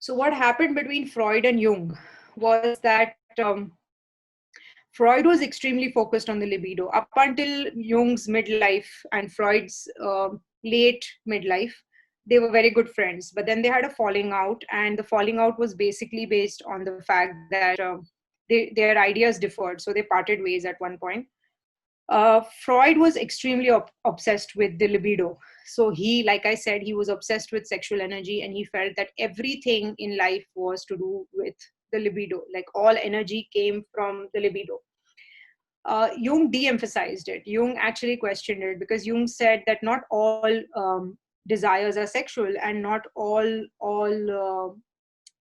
So what happened between Freud and Jung was that Freud was extremely focused on the libido up until Jung's midlife and Freud's late midlife. They were very good friends, but then they had a falling out, and the falling out was basically based on the fact that their ideas differed, so they parted ways at one point. Freud was extremely obsessed with the libido. So he, like I said, he was obsessed with sexual energy, and he felt that everything in life was to do with the libido. Like all energy came from the libido. Jung de-emphasized it. Jung actually questioned it because Jung said that not all desires are sexual, and not all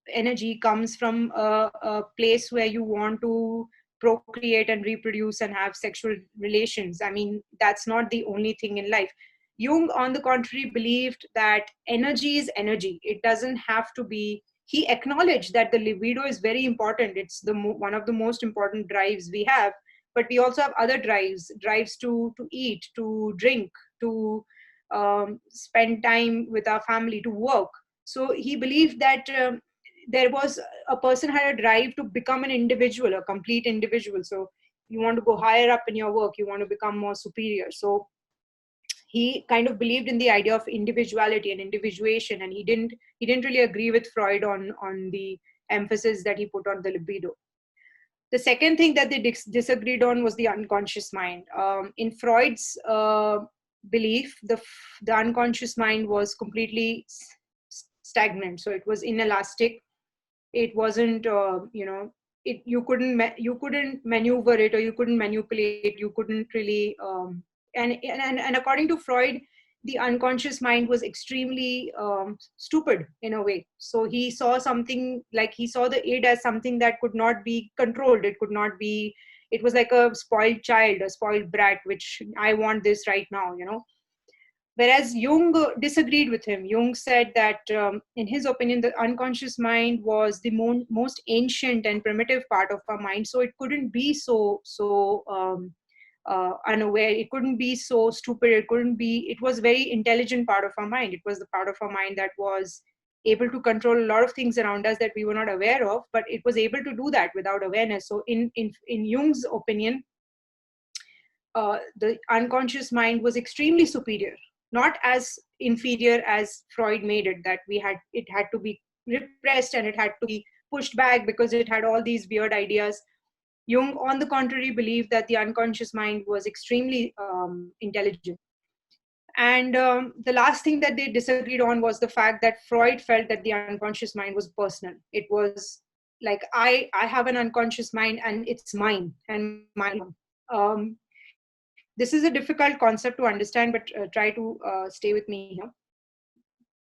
energy comes from a place where you want to procreate and reproduce and have sexual relations. I mean, that's not the only thing in life. Jung, on the contrary, believed that energy is energy. It doesn't have to be. He acknowledged that the libido is very important. It's one of the most important drives we have, but we also have other drives to eat, to drink, to spend time with our family, to work. So he believed that there was a person had a drive to become an individual, a complete individual. So you want to go higher up in your work, you want to become more superior. So he kind of believed in the idea of individuality and individuation, and he didn't really agree with Freud on the emphasis that he put on the libido. The second thing that they disagreed on was the unconscious mind. In Freud's belief, the unconscious mind was completely stagnant, so it was inelastic. It wasn't, you couldn't maneuver it, or you couldn't manipulate it. You couldn't really, and according to Freud, the unconscious mind was extremely stupid in a way. So he saw something, like he saw the id as something that could not be controlled. It could not be. It was like a spoiled child, a spoiled brat, which I want this right now. Whereas Jung disagreed with him. Jung said that, in his opinion, the unconscious mind was the most ancient and primitive part of our mind. So it couldn't be so unaware. It couldn't be so stupid. It couldn't be. It was very intelligent part of our mind. It was the part of our mind that was able to control a lot of things around us that we were not aware of. But it was able to do that without awareness. So in Jung's opinion, the unconscious mind was extremely superior, not as inferior as Freud made it, that it had to be repressed and it had to be pushed back because it had all these weird ideas. Jung, on the contrary, believed that the unconscious mind was extremely intelligent. And the last thing that they disagreed on was the fact that Freud felt that the unconscious mind was personal. It was like, I have an unconscious mind and it's mine and mine. This is a difficult concept to understand, but try to stay with me here.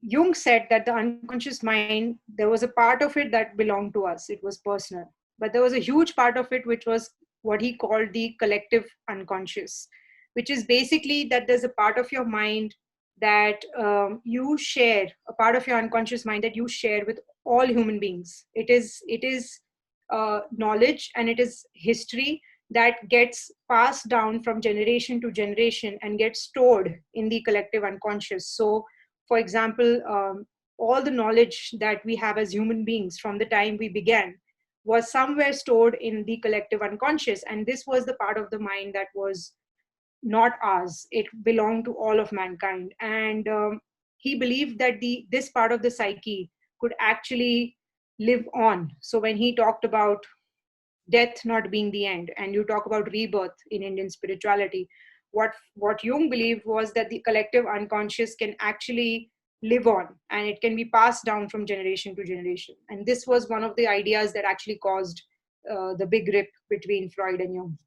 Jung said that the unconscious mind, there was a part of it that belonged to us. It was personal. But there was a huge part of it which was what he called the collective unconscious, which is basically that there's a part of your mind that you share, a part of your unconscious mind that you share with all human beings. It is knowledge, and it is history that gets passed down from generation to generation and gets stored in the collective unconscious. So, for example, all the knowledge that we have as human beings from the time we began was somewhere stored in the collective unconscious. And this was the part of the mind that was not ours. It belonged to all of mankind. And he believed that this part of the psyche could actually live on. So when he talked about death not being the end, and you talk about rebirth in Indian spirituality, what Jung believed was that the collective unconscious can actually live on, and it can be passed down from generation to generation. And this was one of the ideas that actually caused the big rip between Freud and Jung.